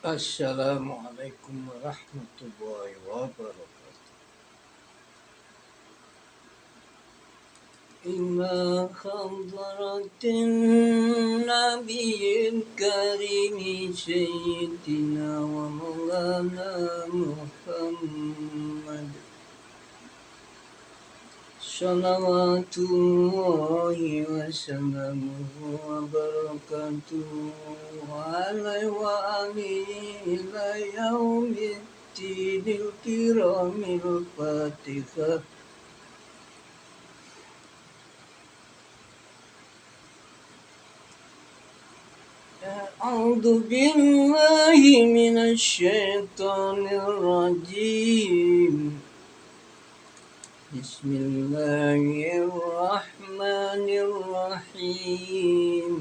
Assalamualaikum warahmatullahi wabarakatuh. إلى حضرة النبي الكريم سيدنا ومولانا محمد صلوات الله وسلامه وبركاته عليه وآله إلى يوم الدين الكرام الفاتحة. أعوذ بالله من الشيطان الرجيم. بسم الله الرحمن الرحيم.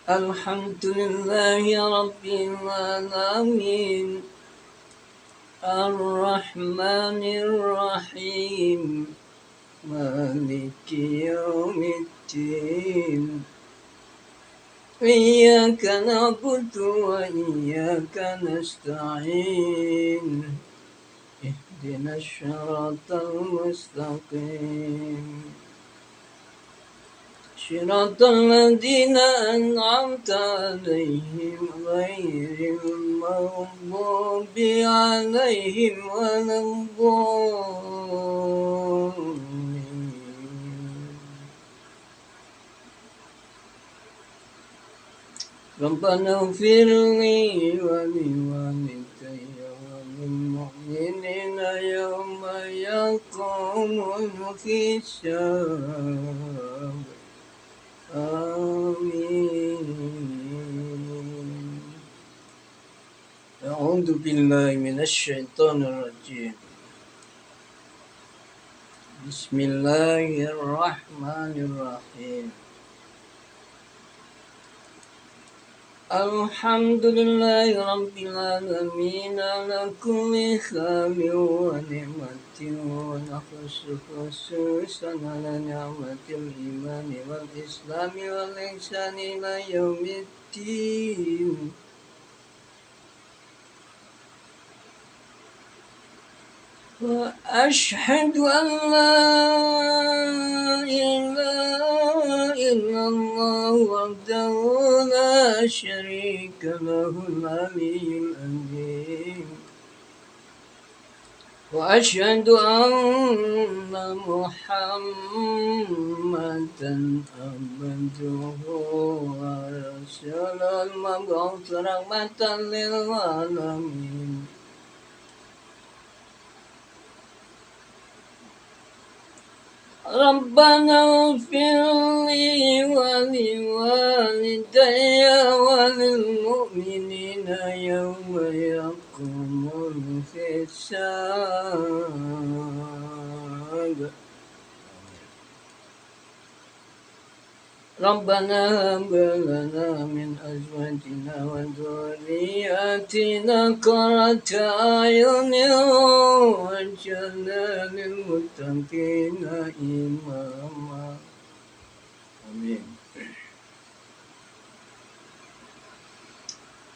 الحمد لله رب العالمين الرحمن الرحيم مالك يوم الدين إياك نعبد وإياك نستعين اهدنا الصراط المستقيم صراط الذين أنعمت عليهم غير المغضوب عليهم ولا الضالين. ربنا اغفر لي ولوالدي وللمؤمنين يوم يقوم الحساب. آمين. أعوذ بالله من الشيطان الرجيم. بسم الله الرحمن الرحيم. الحمد لله رب العالمين على كل خير ونعمة خصوصا على نعمة الإيمان والإسلام والإحسان إلى يوم الدين. وأشهد أن لا إله إلا الله وحده لا شريك له العلي العظيم. وأشهد أن محمدا عبده ورسوله المبعوث رحمة للعالمين. ربنا اغفر لي ولوالدي وللمؤمنين يوم يقوم الحساب. ربنا هب لنا من أزواجنا وذرياتنا قرة أعين واجعلنا للمتقين إماما. آمين.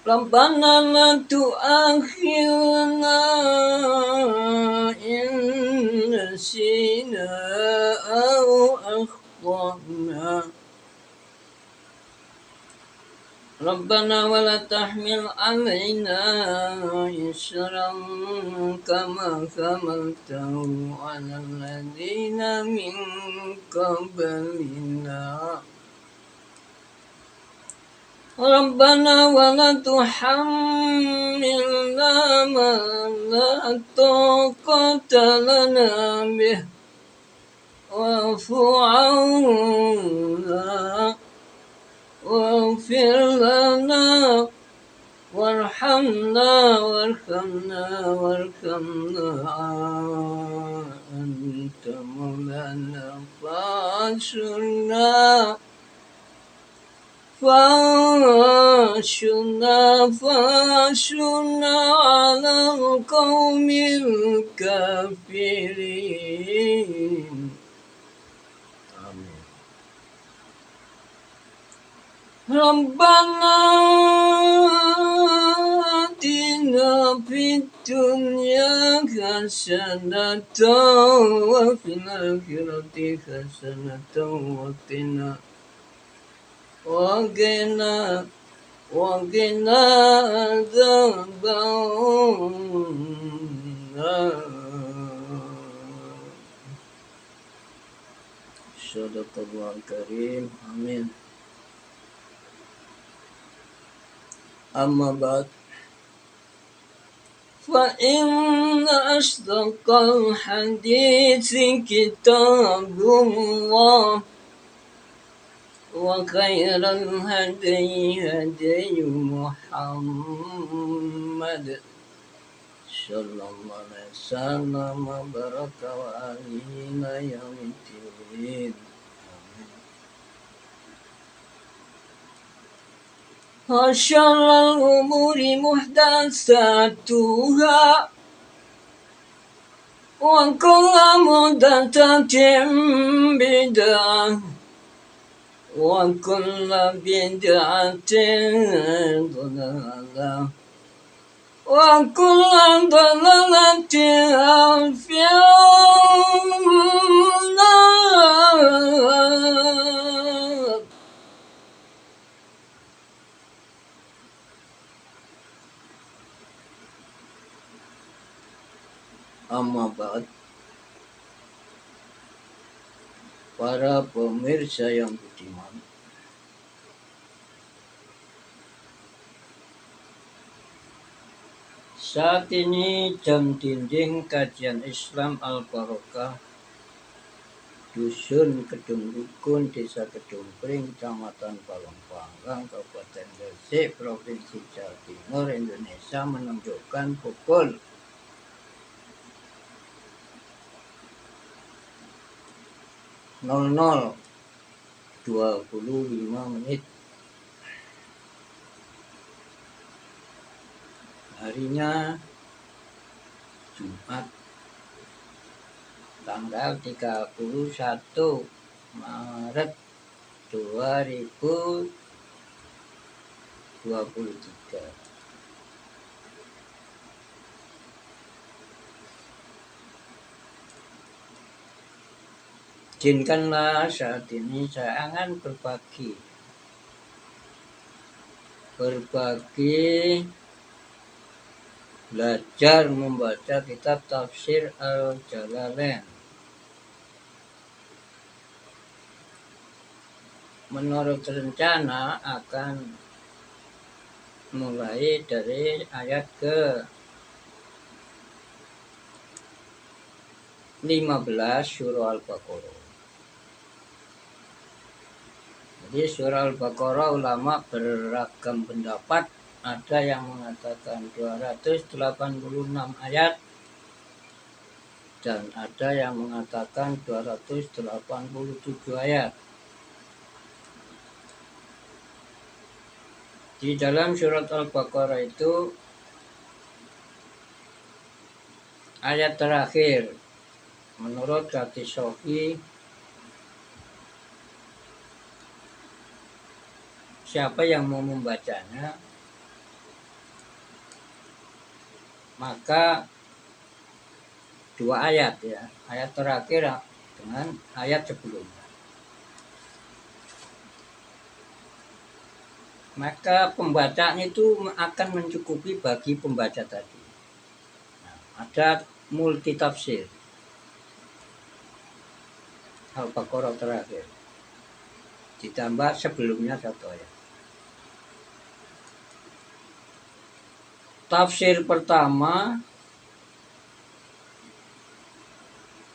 ربنا لا تؤاخذنا إن نسينا أو أخطأنا. ربنا ولا تحمل علينا إصرا كما حملته على الذين من قبلنا. ربنا ولا تحملنا ما لا طاقة لنا به واعف عنا واغفر لنا وارحمنا أنت مولانا فانصرنا على القوم الكافرين. آمين. Rabbana atina fid dunya hasanatan wa fil akhirati hasanatan wa qina adzabannar. Sadaqallahul karim. Amin. Amma ba'd. فإن أصدق الحديث كتاب الله وخير الهدي هدي محمد صلى الله عليه وسلم وبارك وآله إلى يوم الدين. وشر الأمور محدثاتها وكل محدثة بدعة وكل بدعة ضلالة وكل ضلالة في النار. Amma ba'd. Para pemirsa yang budiman, saat ini jam dinding kajian Islam Al-Barokah Dusun Kedung Dukun, Desa Kedung Pring, Kecamatan Palembang, Kabupaten Gresik, Provinsi Jawa Timur, Indonesia menunjukkan pukul 00.25. Harinya Jumat tanggal 31 Maret 2023. Izinkanlah saat ini saya akan berbagi belajar membaca kitab Tafsir Al-Jalalain. Menurut rencana akan mulai dari ayat ke 15 surah Al-Baqarah. Jadi surah Al-Baqarah ulama beragam pendapat. Ada yang mengatakan 286 ayat dan ada yang mengatakan 287 ayat. Di dalam surat Al-Baqarah itu ayat terakhir menurut hadis sahih, siapa yang mau membacanya maka 2 ayat ya, ayat terakhir dengan ayat sebelumnya, maka pembacaan itu akan mencukupi bagi pembaca tadi. Ada multi tafsir Al-Baqarah terakhir ditambah sebelumnya 1 ayat. Tafsir pertama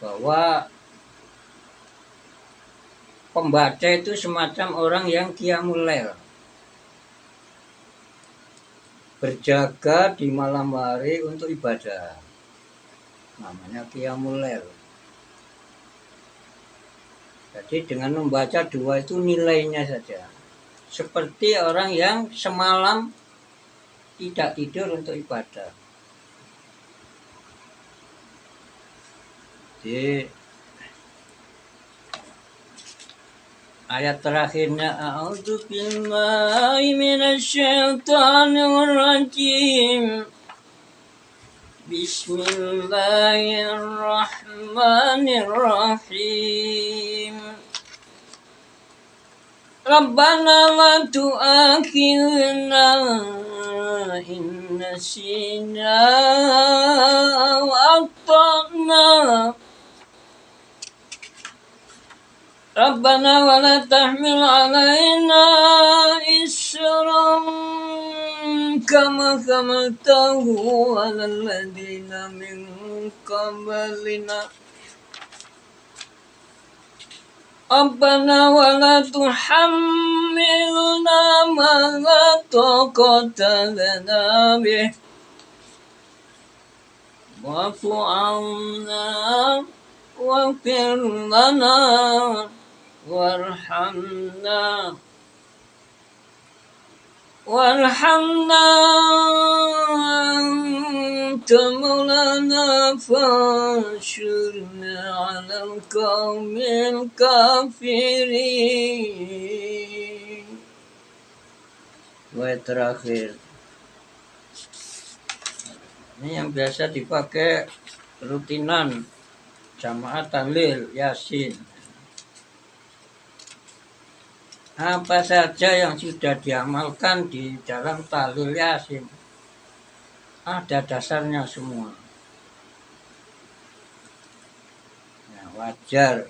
bahwa pembaca itu semacam orang yang qiyamul lail, berjaga di malam hari untuk ibadah, namanya qiyamul lail. Jadi dengan membaca 2 itu nilainya saja seperti orang yang semalam tidak tidur untuk ibadah. Jadi Ayat terakhirnya a'udzu billahi minasyaitonir rajim. Bismillahirrahmanirrahim. Rabbana la tu'akhidna in nasina wa akhtana. Rabbana wa la tahmil alaina isran kama hamaltahu ala alladhina min qablina. Rabbana wa la tuhammilna ma la taqata lana bih. Wa'fu 'anna waghfir lana warhamna anta maulana fansurna 'alal qaumil kafirin. Ayat terakhir ini yang biasa dipakai rutinan jamaah tahlil yasin. Apa saja yang sudah diamalkan di dalam tahlil yasin ada dasarnya semua. Nah, wajar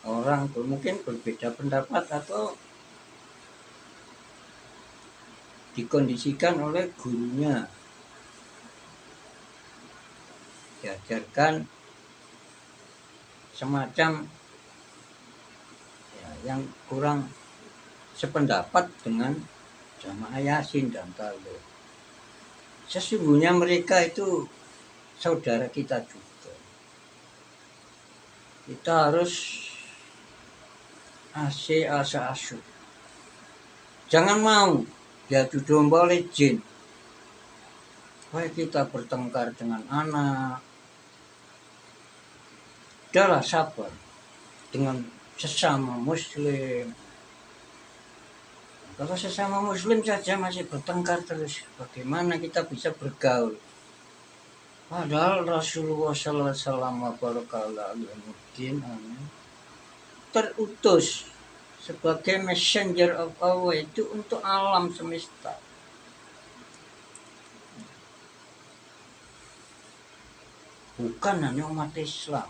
orang mungkin berbeda pendapat atau dikondisikan oleh gurunya, diajarkan semacam yang kurang sependapat dengan jamaah yasin dan tahlil. Sesungguhnya mereka itu saudara kita juga. Kita harus asa asyuk. Jangan mau diadu domba oleh jin. Baik kita bertengkar dengan anak, udahlah sabar dengan sesama muslim. Kalau sesama muslim saja masih bertengkar terus, bagaimana kita bisa bergaul? Padahal Rasulullah SAW terutus sebagai messenger of Allah itu untuk alam semesta. Bukan hanya umat Islam.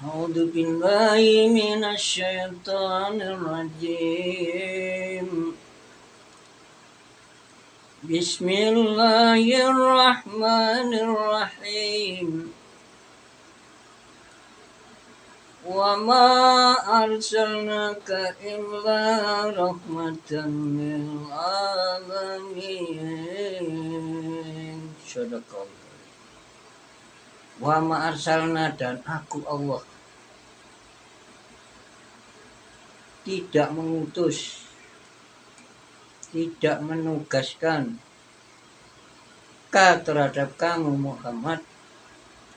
A'udzu billahi minasyaitonir rajim. Bismillahirrahmanirrahim. Wa ma arsalnaka illa rahmatan lil alamin. Sadaqallah. Wa ma arsalna, dan aku Allah tidak mengutus, tidak menugaskan terhadap kamu Muhammad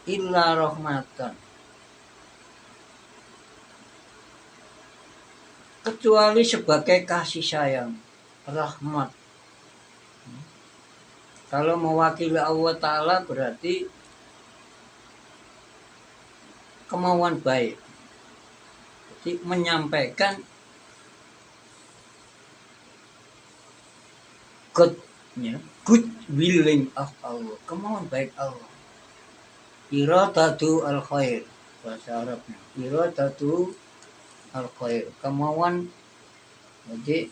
illa rahmatan, kecuali sebagai kasih sayang, rahmat. Kalau mewakili Allah Ta'ala berarti kemauan baik. Jadi menyampaikan good willing of Allah, kemauan baik Allah. Iradatu al-khair, bahasa Arabnya. Iradatu al-khair, kemauan, jadi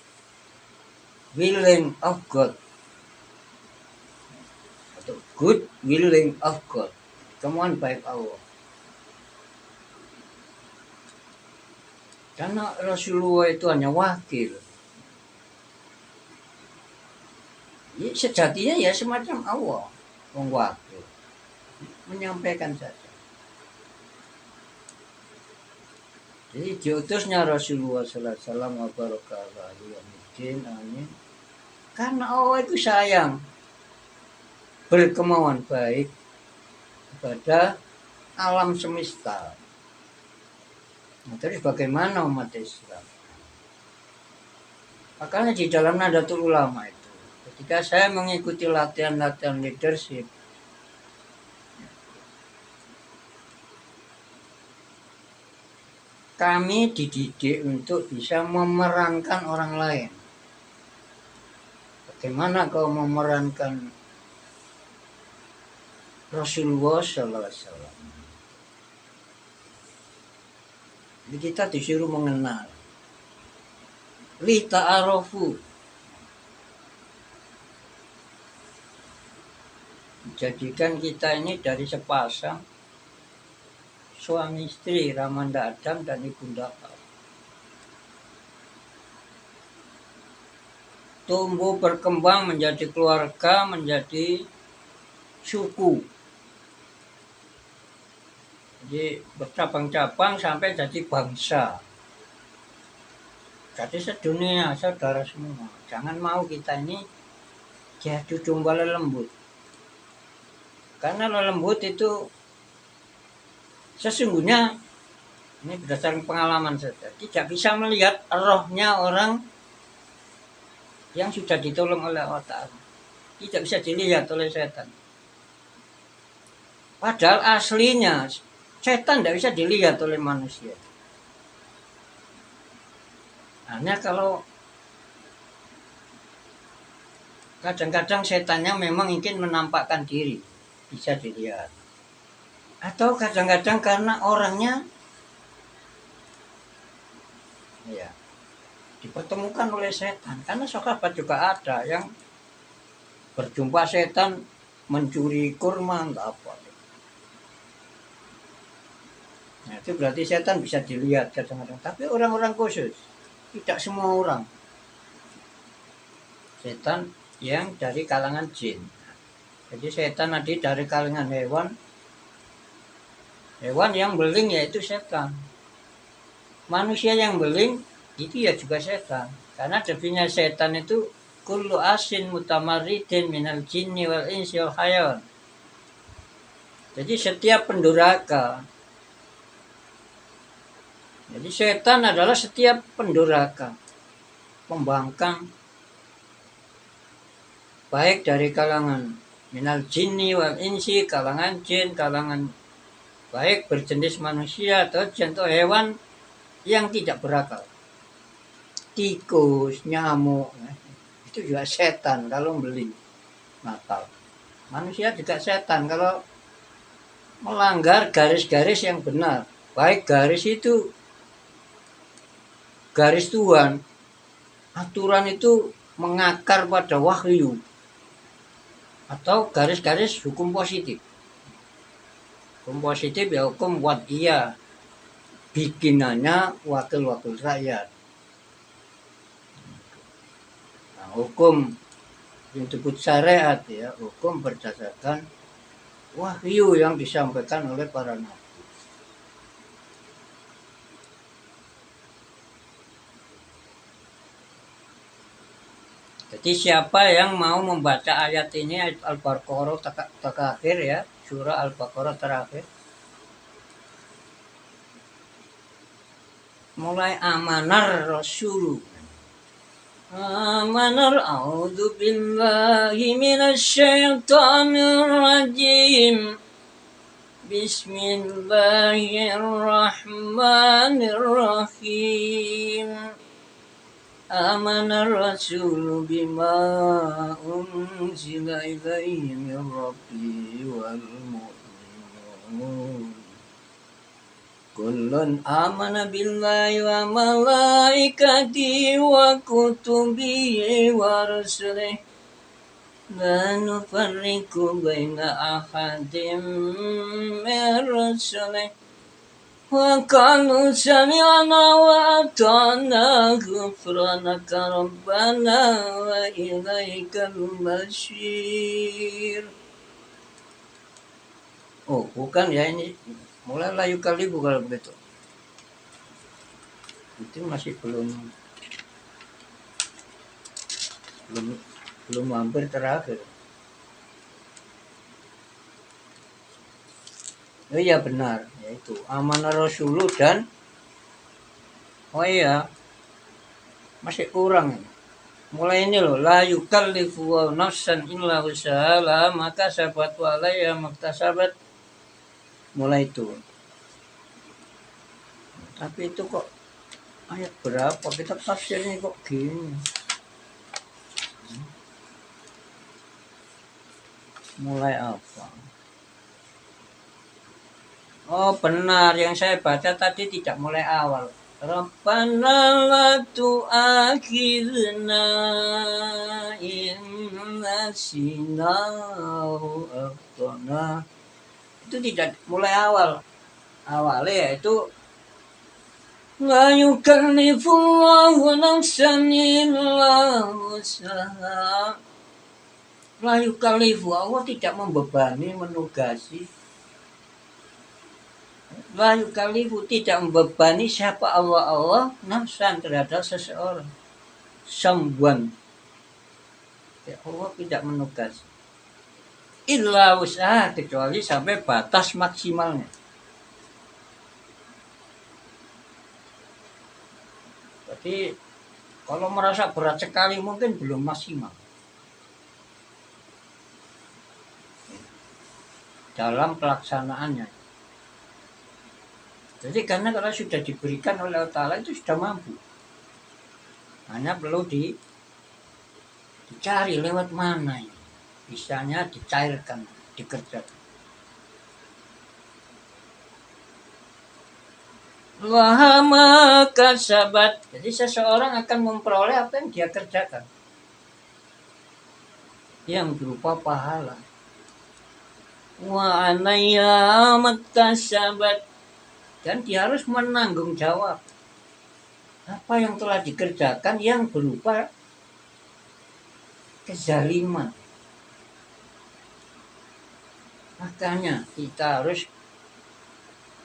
willing of God, atau good willing of God, kemauan baik Allah. Karena Rasulullah itu hanya wakil. Ya, sejatinya ya semacam Allah, wakil, menyampaikan saja. Jadi diutusnya Rasulullah SAW amin, karena Allah itu sayang, berkemauan baik kepada alam semesta. Nah, terus bagaimana umat Islam? Makanya di dalam Nahdlatul Ulama itu, ketika saya mengikuti latihan-latihan leadership, kami dididik untuk bisa memerankan orang lain. Bagaimana kau memerankan Rasulullah SAW? Jadi kita disuruh mengenal. Li ta'arofu. Jadikan kita ini dari sepasang suami istri Ramanda Adam dan Ibunda Hawa. Tumbuh berkembang menjadi keluarga, menjadi suku. Jadi bercabang-cabang sampai jadi bangsa. Jadi sedunia, saudara semua. Jangan mau kita ini jadi domba lembut. Karena lembut itu sesungguhnya, ini berdasarkan pengalaman saja, tidak bisa melihat rohnya orang yang sudah ditolong oleh Allah Ta'ala. Tidak bisa dilihat oleh setan. Padahal aslinya setan tidak bisa dilihat oleh manusia. Hanya kalau kadang-kadang setannya memang ingin menampakkan diri, bisa dilihat. Atau kadang-kadang karena orangnya ya dipertemukan oleh setan. Karena sahabat juga ada yang berjumpa setan mencuri kurma enggak apa. Nah, itu berarti setan bisa dilihat kadang-kadang. Tapi orang-orang khusus, tidak semua orang. Setan yang dari kalangan jin. Jadi setan tadi dari kalangan hewan. Hewan yang beling yaitu setan. Manusia yang beling itu ya juga setan. Karena definisinya setan itu kullu asin mutamarridin minal jinni wal insi wal hayawan. Jadi setiap pendurhaka. Jadi setan adalah setiap pendurhaka, pembangkang, baik dari kalangan minal jinni wal insi, kalangan jin, kalangan baik berjenis manusia atau contoh hewan yang tidak berakal. Tikus, nyamuk, itu juga setan kalau beli nakal. Manusia juga setan kalau melanggar garis-garis yang benar. Baik garis itu garis Tuhan, aturan itu mengakar pada wahyu, atau garis-garis hukum positif. Hukum positif ya hukum buat iya, bikinannya wakil-wakil rakyat. Nah, hukum yang disebut syariat ya, hukum berdasarkan wahyu yang disampaikan oleh para nabi. Jadi siapa yang mau membaca ayat ini, ayat Al-Baqarah terakhir ya, surah Al-Baqarah terakhir, mulai amanar Rasul. Amanar a'udzu billahi minasyaitonir rajim. Bismillahirrahmanirrahim. Amanar Rasul bima unzila ilaihi min rabbihi wal mu'minun. Kullun amana billahi wa malaikatihi wa kutubihi wa rusulihi la nufarriqu baina ahadin min rusulihi wa qalu sami'na wa ata'na ghufranaka rabbana wa ilaikal masyir. Oh, bukan ya ini. Mulai layu kali kalau begitu. Itu masih belum hampir terakhir. Oh iya benar, yaitu amanah Rasulullah dan Oh iya, masih kurang. Mulai ini loh, la yukallifu nafsan illa usaha maka sabat walaya maktasabat. Mulai itu. Tapi itu kok ayat berapa? Kita tafsirnya kok gini. Mulai apa? Oh benar, yang saya baca tadi tidak mulai awal. Rabbana la tu'akhidna in nasina au akhtana. Itu tidak mulai awal. Awalnya yaitu la yukallifullahu nafsan illa wus'aha. La yukallifu, Allah tidak membebani, menugasi. La yukallifu, tidak membebani siapa Allah nafsan terhadap seseorang. Someone. Ya, Allah tidak menugasi. Illa usaha, kecuali sampai batas maksimalnya. Jadi kalau merasa berat sekali mungkin belum maksimal dalam pelaksanaannya. Jadi karena kalau sudah diberikan oleh Allah Ta'ala itu sudah mampu. Hanya perlu dicari lewat mana ini. Bisanya dicairkan, dikerjakan. Wahama kasabat. Jadi seseorang akan memperoleh apa yang dia kerjakan. Yang berupa pahala. Wa anaya maktasabat. Dan dia harus menanggung jawab apa yang telah dikerjakan yang berupa kezaliman. Makanya kita harus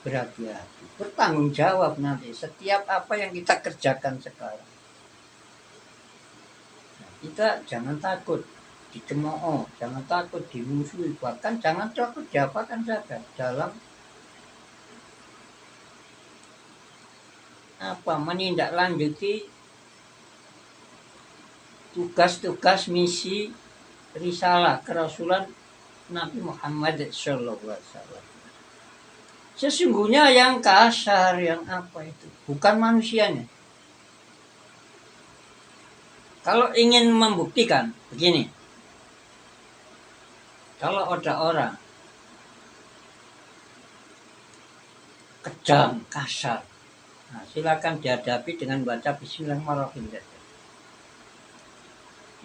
berhati-hati, bertanggung jawab nanti setiap apa yang kita kerjakan sekarang. Nah, kita jangan takut dicemooh, jangan takut dimusuhi, bahkan jangan takut diapakan saja dalam menindaklanjuti tugas-tugas misi risalah kerasulan Nabi Muhammad SAW. Sesungguhnya yang kasar, yang apa itu, bukan manusianya. Kalau ingin membuktikan, begini. Kalau ada orang kejam, kasar, nah, silakan dihadapi dengan baca Bismillahirrahmanirrahim.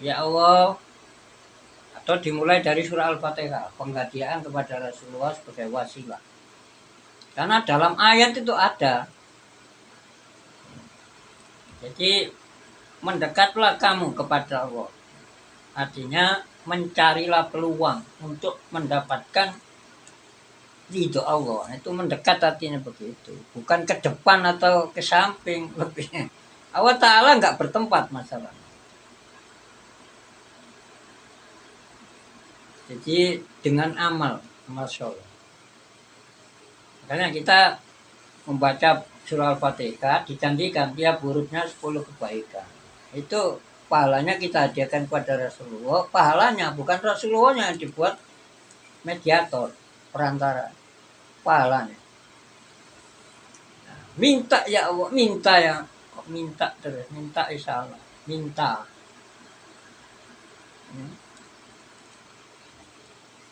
Ya Allah, atau dimulai dari surah Al-Fatihah, penghadiaan kepada Rasulullah sebagai wasilah. Karena dalam ayat itu ada. Jadi mendekatlah kamu kepada Allah. Artinya mencarilah peluang untuk mendapatkan ridho Allah. Itu mendekat artinya begitu. Bukan ke depan atau ke samping lebih. Allah Ta'ala nggak bertempat masalah. Jadi dengan amal soleh. Makanya kita membaca surah Al-Fatihah dijanjikan tiap hurufnya 10 kebaikan. Itu pahalanya kita hadiahkan kepada Rasulullah. Pahalanya bukan Rasulullahnya yang dibuat mediator, perantara. Pahalanya. Nah, minta ya Allah, minta ya. Kok minta terus? Minta insya Allah. Minta.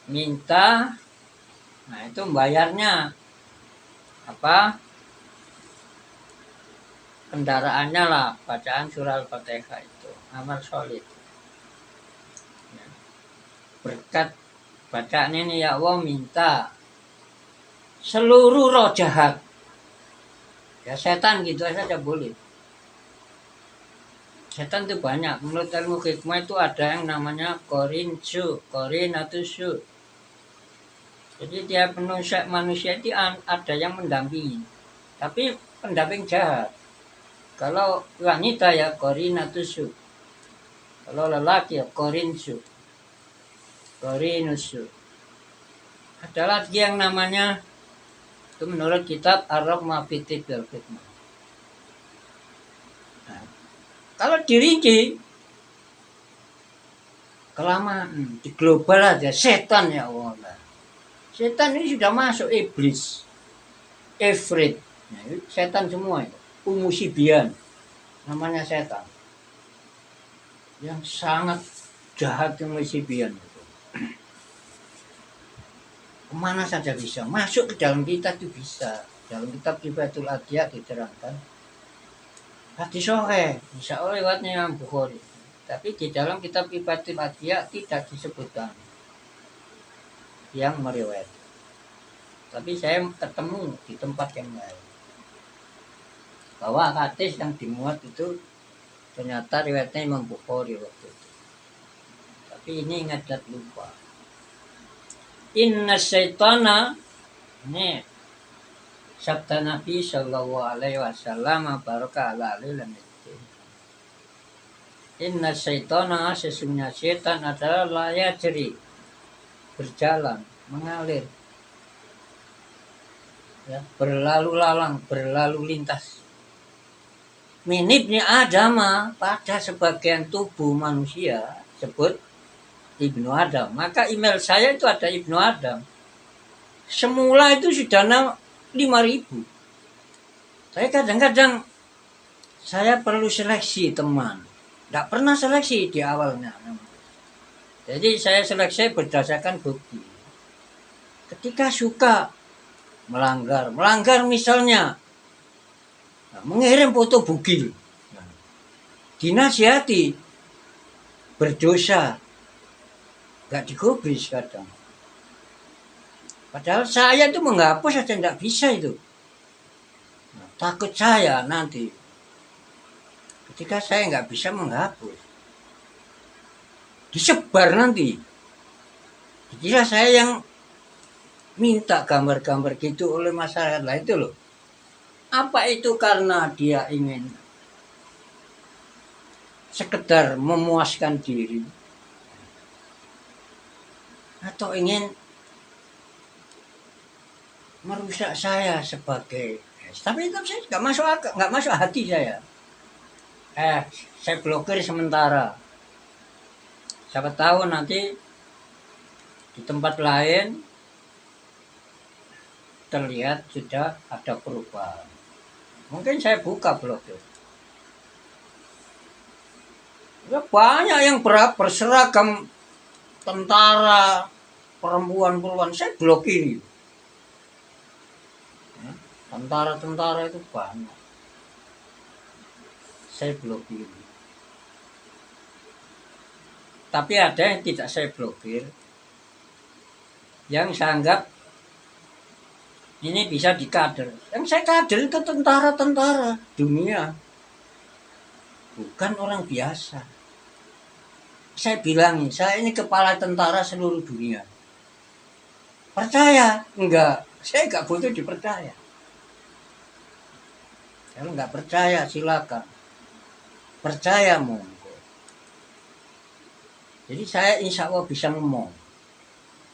Minta. Nah itu bayarnya apa? Kendaraannya lah, bacaan surah Al-Fatihah itu amal solid. Ya. Berkat bacaan ini ya Allah minta seluruh roh jahat. Ya setan gitu saja boleh. Setan itu banyak. Menurut ilmu hikmah itu ada yang namanya korinatusu. Jadi tiap manusia itu ada yang mendampingi. Tapi pendamping jahat. Kalau wanita ya korinatusu. Kalau lelaki ya korinusu. Ada lagi yang namanya itu menurut kitab Ar-Rahmah fi Tibil Hikmah. Kalau dirinci kelamaan di global aja setan ya Allah. Setan ini sudah masuk iblis, ifrit. Nah, setan semua itu. Umusibian namanya setan. Yang sangat jahat umusibian itu. Kemana saja bisa masuk ke dalam kita itu bisa. Dalam kitab Kifatul Adya diterangkan hadis sahih, insya Allah lewatnya Imam Bukhari. Tapi di dalam kitab Kifatul Adya tidak disebutkan yang meriwayat. Tapi saya ketemu di tempat yang lain bahwa hadis yang dimuat itu ternyata riwayatnya Imam Bukhari waktu itu. Tapi ini ingat dan lupa. Inna syaitana, ini sabda Nabi Sallallahu Alaihi Wasallam baraka ala alihi. Inna syaitana, sesungguhnya setan adalah layajri, berjalan, mengalir, ya, berlalu lalang, berlalu lintas. Minibnya Adam, pada sebagian tubuh manusia sebut Ibnu Adam. Maka email saya itu ada Ibnu Adam. Semula itu sudah 5.000. Saya kadang-kadang saya perlu seleksi teman. Tidak pernah seleksi di awalnya. Jadi saya seleksi berdasarkan bukti. Ketika suka melanggar misalnya mengirim foto bugil, dinasihati, berdosa, gak digubris kadang. Padahal saya itu menghapus aja tidak bisa itu. Takut saya nanti ketika saya nggak bisa menghapus, disebar nanti. Dikira saya yang minta gambar-gambar gitu oleh masyarakat lain itu loh. Apa itu karena dia ingin sekedar memuaskan diri atau ingin merusak saya sebagai, tapi itu saya nggak masuk hati saya. Saya blokir sementara. Siapa tahu nanti di tempat lain terlihat sudah ada perubahan. Mungkin saya buka blokir. Ya, banyak yang berseragam tentara, perempuan-perempuan, saya blokir. Ya, tentara-tentara itu banyak. Saya blokir. Tapi ada yang tidak saya blokir, yang saya anggap ini bisa dikader. Yang saya kader itu tentara-tentara dunia, bukan orang biasa. Saya bilang, saya ini kepala tentara seluruh dunia. Percaya? Enggak. Saya enggak butuh dipercaya. Kalau enggak percaya silakan. Percaya monggo. Jadi saya insya Allah bisa ngomong.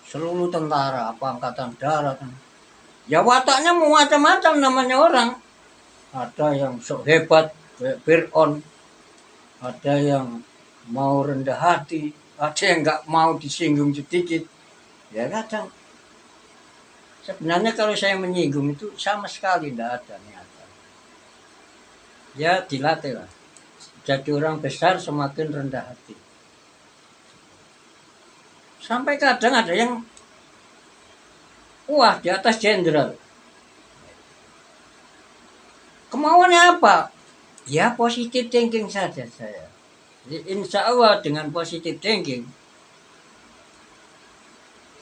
Seluruh tentara, apa angkatan darat. Ya wataknya mau macam-macam namanya orang. Ada yang sok hebat, Fir'aun. Ada yang mau rendah hati. Ada yang enggak mau disinggung sedikit. Ya kadang. Sebenarnya kalau saya menyinggung itu sama sekali tidak ada niatan. Ya dilatih lah. Jadi orang besar semakin rendah hati. Sampai kadang ada yang wah di atas jenderal. Kemauannya apa? Ya positive thinking saja saya. Jadi, insya Allah dengan positive thinking,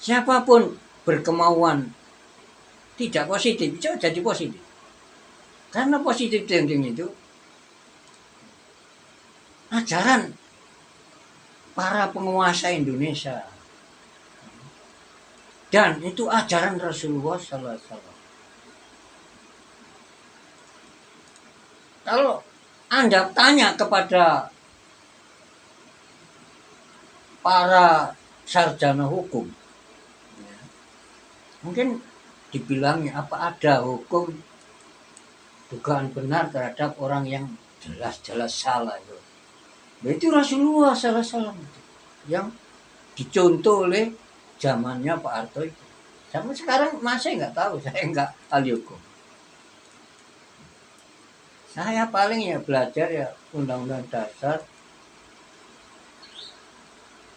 siapapun berkemauan tidak positif, bisa jadi positif. Karena positive thinking itu ajaran para penguasa Indonesia. Dan itu ajaran Rasulullah SAW. Kalau Anda tanya kepada para sarjana hukum, ya, mungkin dibilangnya apa ada hukum dugaan benar terhadap orang yang jelas-jelas salah itu. Itu Rasulullah SAW itu yang dicontoh oleh zamannya Pak Harto itu. Sampai sekarang masih nggak tahu, saya nggak ahli hukum. Saya paling ya belajar ya Undang-Undang Dasar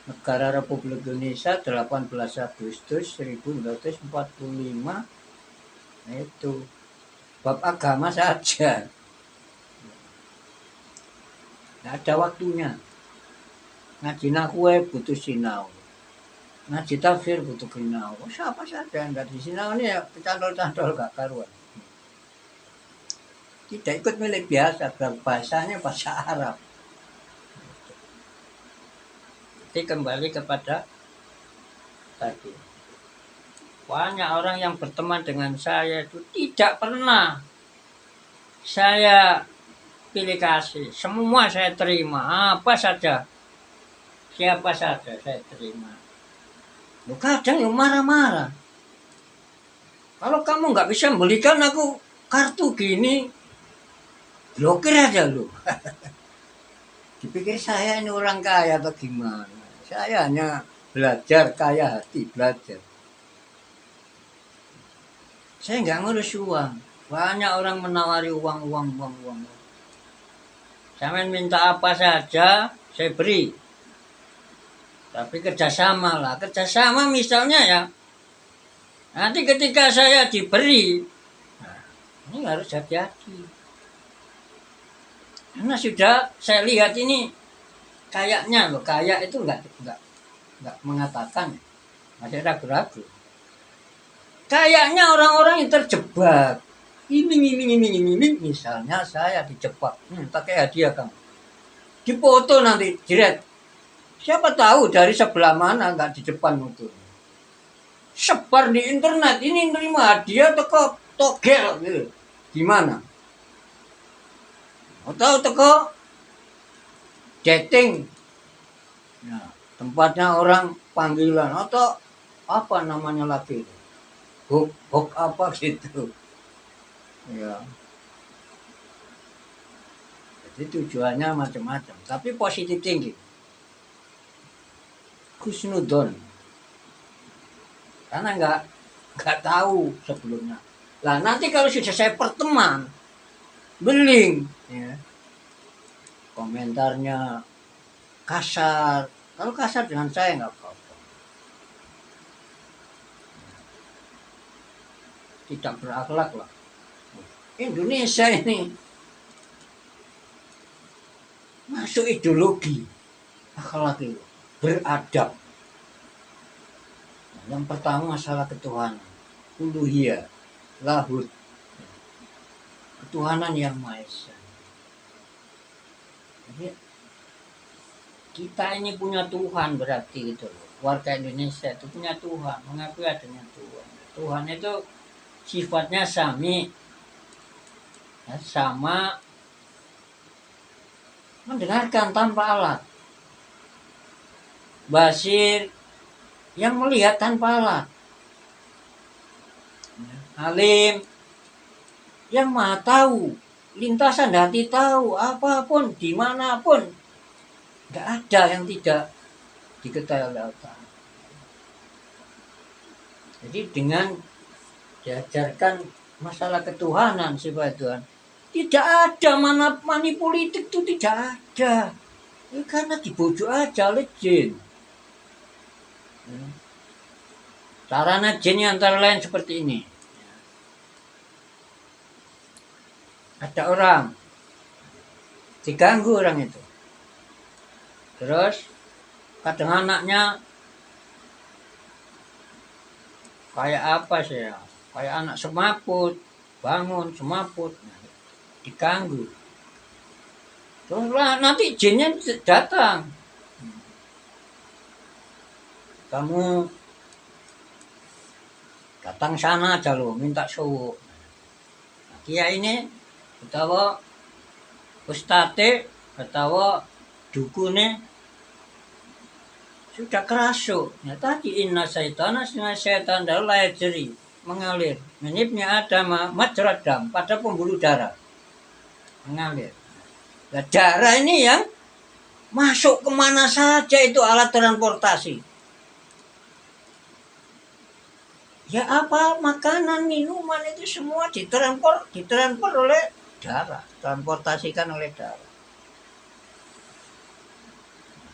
Negara Republik Indonesia 18 Agustus 1945. Nah, itu bab agama saja. Nggak ada waktunya. Ngaji nahwu butuh sinau. Ngaji tafsir butuh sinau. Siapa saja yang nggak di sinau ini ya cantol-cantol gak karuan. Tidak ikut milik biasa, bahasanya bahasa Arab. Jadi kembali kepada tadi. Banyak orang yang berteman dengan saya itu tidak pernah saya pilih kasih. Semua saya terima, apa saja. Siapa saja saya terima. Loh, kadang yang marah-marah. Kalau kamu nggak bisa belikan aku kartu gini, blokir aja lu. Dipikir saya ini orang kaya atau gimana. Saya hanya belajar, kaya hati, belajar. Saya nggak ngurus uang. Banyak orang menawari uang. Saya minta apa saja, saya beri. Tapi kerjasama lah. Kerjasama misalnya ya, nanti ketika saya diberi, nah, ini harus hati-hati. Karena sudah saya lihat ini kayaknya loh, kayak itu enggak mengatakan, masih ragu-ragu. Kayaknya orang-orang yang terjebak. Ini misalnya saya dijebak, pakai hadiah kamu. Dipoto nanti, jeret. Siapa tahu dari sebelah mana enggak di depan motor. Sebar di internet, ini nerima hadiah toko togel gitu. Gimana? Atau toko dating. Nah, tempatnya orang panggilan atau apa namanya lagi? Hook apa gitu. Ya. Jadi tujuannya macam-macam, tapi positif tinggi. Husnudon. Karena nggak tahu sebelumnya. Lah nanti kalau sudah saya perteman, beling, ya, komentarnya kasar. Kalau kasar dengan saya nggak apa-apa. Tidak berakhlak lah. Indonesia ini masuk ideologi akhlak itu beradab. Yang pertama masalah ketuhanan, uluhiyah, lahud, ketuhanan yang Maha Esa. Jadi kita ini punya Tuhan berarti gitu loh. Warga Indonesia itu punya Tuhan, mengakui adanya Tuhan. Tuhan itu sifatnya sami, ya, sama, mendengarkan tanpa alat, basir, yang melihat tanpa alat, alim, yang Maha tahu, lintasan hati tahu, apapun, dimanapun, nggak ada yang tidak diketahui oleh Allah. Jadi dengan diajarkan masalah ketuhanan sifat Tuhan, tidak ada mani politik itu tidak ada. Ya, karena dibujuk aja oleh jin. Sarana jin antara lain seperti ini. Ada orang diganggu orang itu. Terus kadang anaknya kayak apa sih ya? Kayak anak semaput, bangun semaput, diganggu. Terus nanti jinnya datang. Kamu datang sana aja lo, minta suhu. Nah, dia ini atau ustate atau dukune sudah kerasuk. Ya tadi inna syaitana setan adalah jeri mengalir. Menibnya ada majradam pada pembuluh darah mengalir. Nah, darah ini yang Masuk kemana saja itu alat transportasi. Ya apa makanan, minuman itu semua ditransfer oleh darah, transportasikan oleh darah.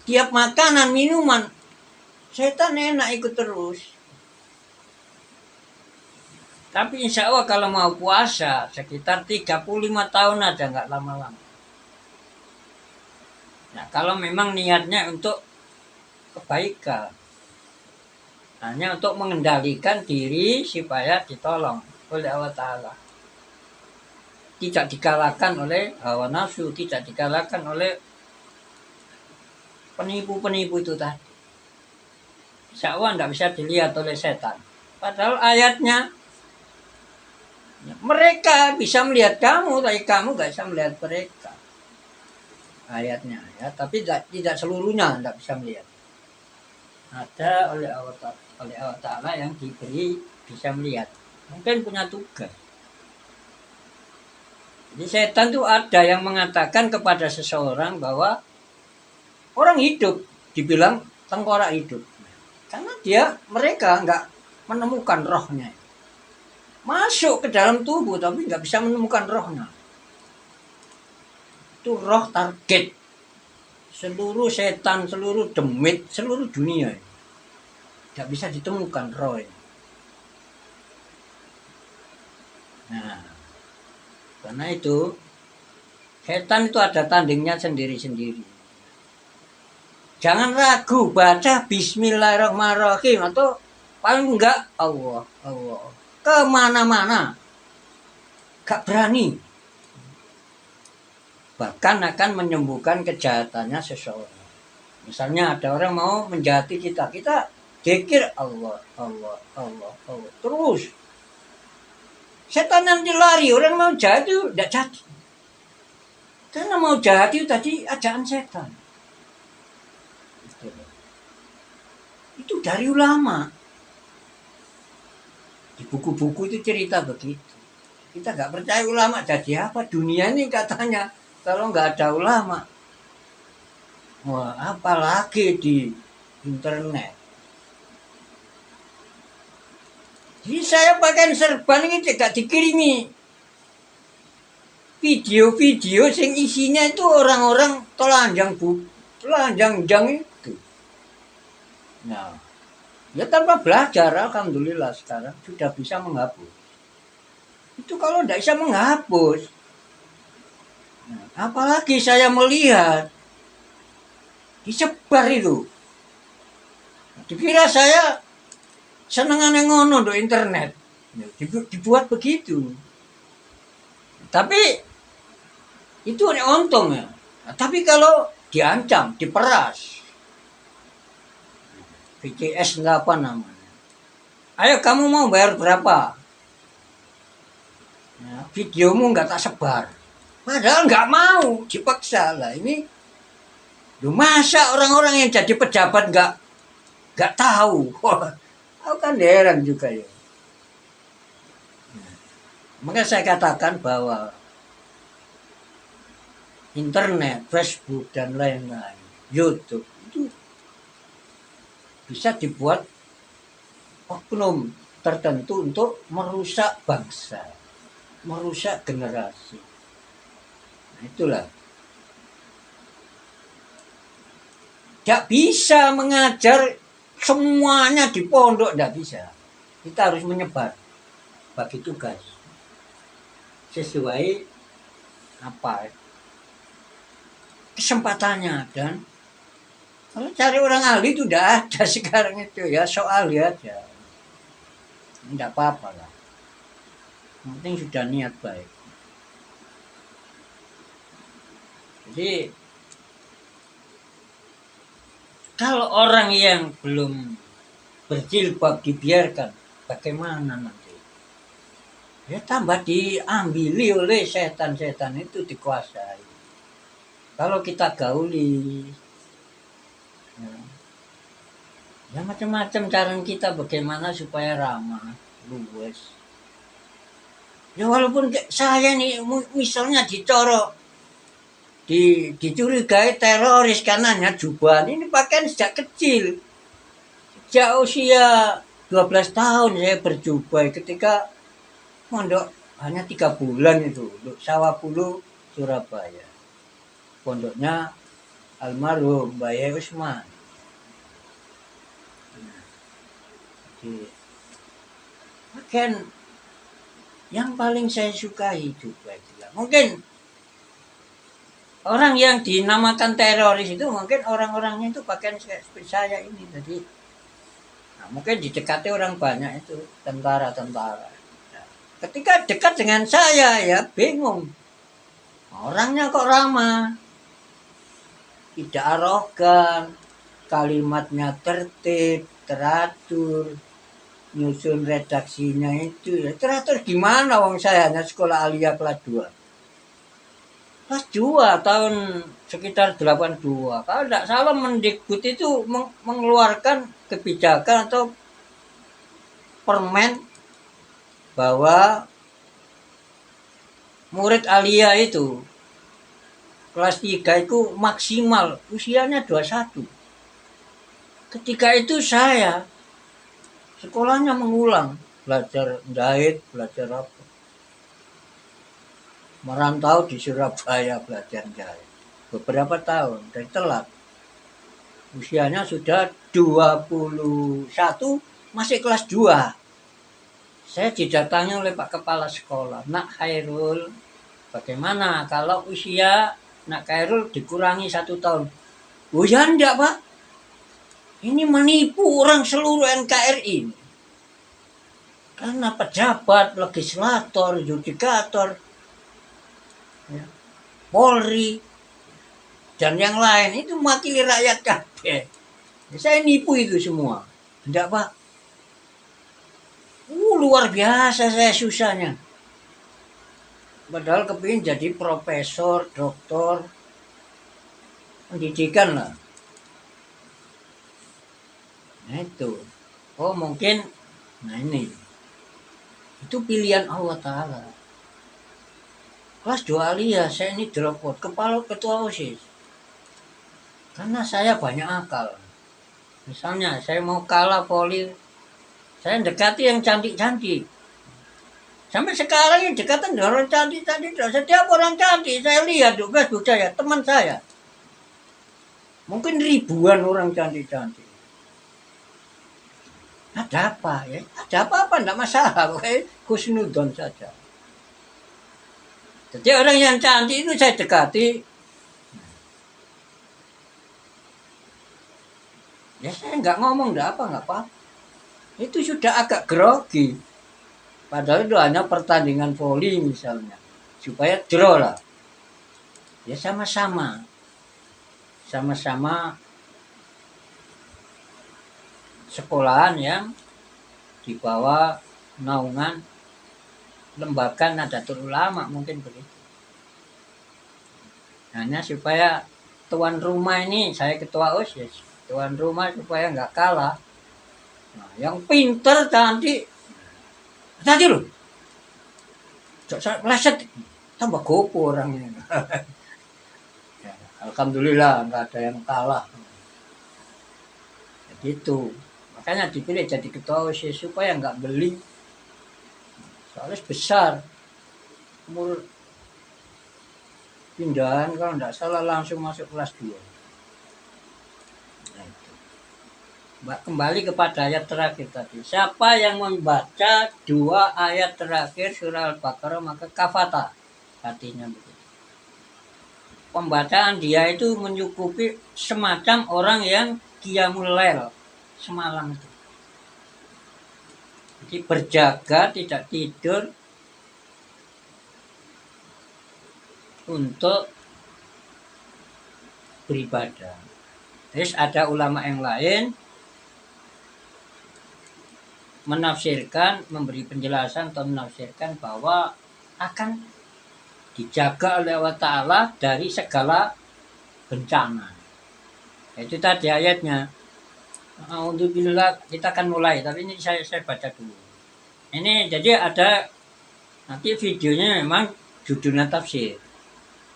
Tiap makanan, minuman, setan enak ikut terus. Tapi insya Allah kalau mau puasa sekitar 35 tahun aja, nggak lama-lama. Nah kalau memang niatnya untuk kebaikan, hanya untuk mengendalikan diri supaya ditolong oleh Allah Ta'ala. Tidak dikalahkan oleh hawa nafsu, tidak dikalahkan oleh penipu-penipu itu tadi. Insya Allah tidak bisa dilihat oleh setan. Padahal ayatnya, mereka bisa melihat kamu, tapi kamu nggak bisa melihat mereka. Ayatnya, ya, tapi tidak seluruhnya tidak bisa melihat. Ada oleh Allah Ta'ala yang diberi bisa melihat. Mungkin punya tugas. Jadi setan itu ada yang mengatakan kepada seseorang bahwa orang hidup dibilang tengkorak hidup. Karena mereka nggak menemukan rohnya. Masuk ke dalam tubuh tapi nggak bisa menemukan rohnya. Itu roh target. Seluruh setan, seluruh demit, seluruh dunia. Nggak bisa ditemukan roh. Nah, karena itu setan itu ada tandingnya sendiri-sendiri. Jangan ragu baca Bismillahirrahmanirrahim atau paling enggak Allah. Kemana-mana. Gak berani. Bahkan akan menyembuhkan kejahatannya seseorang. Misalnya ada orang mau menjahati kita zikir Allah. Terus. Setan nanti lari, orang mau jahat itu tidak jadi. Karena mau jahat itu tadi ajaan setan. Itu dari ulama. Di buku-buku itu cerita begitu. Kita nggak percaya ulama jadi apa dunia ini katanya kalau nggak ada ulama. Wah, apalagi di internet. Jadi saya pakai serban ini tidak dikirimi video-video yang isinya itu orang-orang telanjang itu. Nah, ya tanpa belajar, alhamdulillah sekarang sudah bisa menghapus. Itu kalau tidak bisa menghapus, nah, apalagi saya melihat disebar itu. Dikira saya senengan ngono untuk internet, dibuat begitu. Tapi itu untung ya. Nah, tapi kalau diancam, diperas, VCS nggak apa namanya. Ayo kamu mau bayar berapa? Ya, videomu nggak tak sebar. Padahal nggak mau, dipaksa lah. Ini masa orang-orang yang jadi pejabat nggak tahu. Aku kan heran juga ya. Maka saya katakan bahwa internet, Facebook dan lain-lain, YouTube itu bisa dibuat oknum tertentu untuk merusak bangsa, merusak generasi. Nah, itulah. Tidak bisa mengajar semuanya di pondok, tidak bisa. Kita harus menyebar, bagi tugas sesuai apa kesempatannya. Dan kalau cari orang ahli itu tidak ada sekarang itu ya, soal ya aja. Tidak apa-apa lah. Yang penting sudah niat baik. Jadi kalau orang yang belum berjilbab dibiarkan, bagaimana nanti? Ya tambah diambili oleh setan-setan itu, dikuasai. Kalau kita gauli, ya macam-macam cara kita bagaimana supaya ramah, luwes. Ya walaupun saya nih misalnya dicorok dicurigai teroris karena hanya jubah. Ini pakaian sejak kecil. Sejak usia 12 tahun saya berjubah ketika mondok hanya 3 bulan itu untuk Sawapulu Surabaya. Pondoknya almarhum Mbah Usman. Pakaian yang paling saya sukai juga itulah. Mungkin orang yang dinamakan teroris itu mungkin orang-orangnya itu pakaian seperti saya ini. Jadi mungkin didekati orang banyak itu tentara-tentara. Ketika dekat dengan saya ya bingung. Orangnya kok ramah. Tidak arogan, kalimatnya tertib, teratur, nyusun redaksinya itu ya teratur gimana wong saya hanya sekolah alia kelas 2. Kelas 2 tahun sekitar 82. Kalau tidak salah Mendikbud itu mengeluarkan kebijakan atau permen bahwa murid alia itu kelas 3 itu maksimal usianya 21. Ketika itu saya sekolahnya mengulang, belajar jahit, belajar apa. Merantau di Surabaya belajar jahit. Beberapa tahun, dari telat. Usianya sudah 21, masih kelas 2. Saya didatangi oleh Pak Kepala Sekolah, Nak Khairul, bagaimana kalau usia Nak Khairul dikurangi 1 tahun? Oh ya enggak Pak, ini menipu orang seluruh NKRI. Karena pejabat, legislator, yudikator, ya, Polri, dan yang lain itu mewakili rakyat kabeh. Saya nipu itu semua. Enggak Pak. Luar biasa saya susahnya. Padahal kepingin jadi profesor, doktor, pendidikan lah. Nah itu. Oh mungkin, nah ini. Itu pilihan Allah Ta'ala. Kelas 2 alia, saya ini drop out, kepala ketua OSIS. Karena saya banyak akal. Misalnya saya mau kalah poli, saya dekati yang cantik-cantik. Sampai sekarang yang dekatan orang cantik-cantik. Setiap orang cantik saya lihat di Facebook saya, teman saya. Mungkin ribuan orang cantik-cantik. Ada apa ya? Ada apa-apa, enggak masalah. Pokoknya husnudon saja. Jadi orang yang cantik itu saya dekati. Ya saya nggak ngomong, enggak apa-apa. Itu sudah agak grogi. Padahal itu hanya pertandingan voli misalnya. Supaya draw lah. Ya sama-sama. Sama-sama sekolahan yang di bawah naungan lembaga Nahdlatul Ulama mungkin begitu. Hanya supaya tuan rumah ini, saya ketua OSIS, tuan rumah supaya nggak kalah. Nah, yang pinter cantik, tadi loh, leset tambah gopo orangnya. Ya, alhamdulillah nggak ada yang kalah. Begitu. Makanya dipilih jadi ketua OSIS supaya nggak beli. Soalnya besar. Umur pindahan kalau nggak salah langsung masuk kelas 2. Nah, itu. Kembali kepada ayat terakhir tadi. Siapa yang membaca 2 ayat terakhir surah Al-Baqarah maka kafata. Artinya begitu. Pembacaan dia itu menyukupi semacam orang yang qiyamul lail semalam itu. Jadi berjaga tidak tidur untuk beribadah. Terus ada ulama yang lain menafsirkan, memberi penjelasan atau menafsirkan bahwa akan dijaga oleh Allah Ta'ala dari segala bencana. Itu tadi ayatnya. Alhamdulillah, kita akan mulai, tapi ini saya baca dulu. Ini jadi ada nanti videonya memang judulnya tafsir.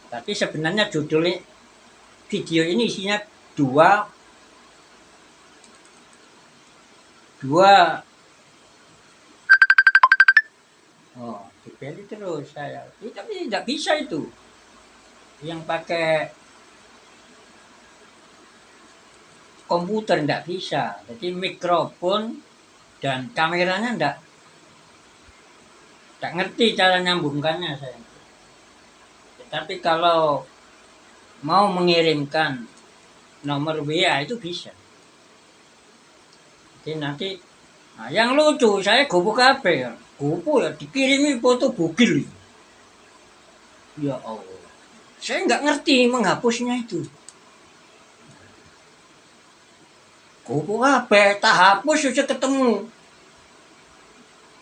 Tapi sebenarnya judul video ini isinya dua dipilih terus saya. Tapi tidak bisa itu. Yang pakai komputer tidak bisa. Jadi mikrofon dan kameranya tidak ngerti cara nyambungkannya saya. Tapi kalau mau mengirimkan nomor WA itu bisa. Jadi nanti yang lucu saya gopo kabeh. Gopo ya dikirimi foto bugil. Ya Allah. Saya nggak ngerti menghapusnya itu. Gopo kabeh tak hapus sudah ketemu.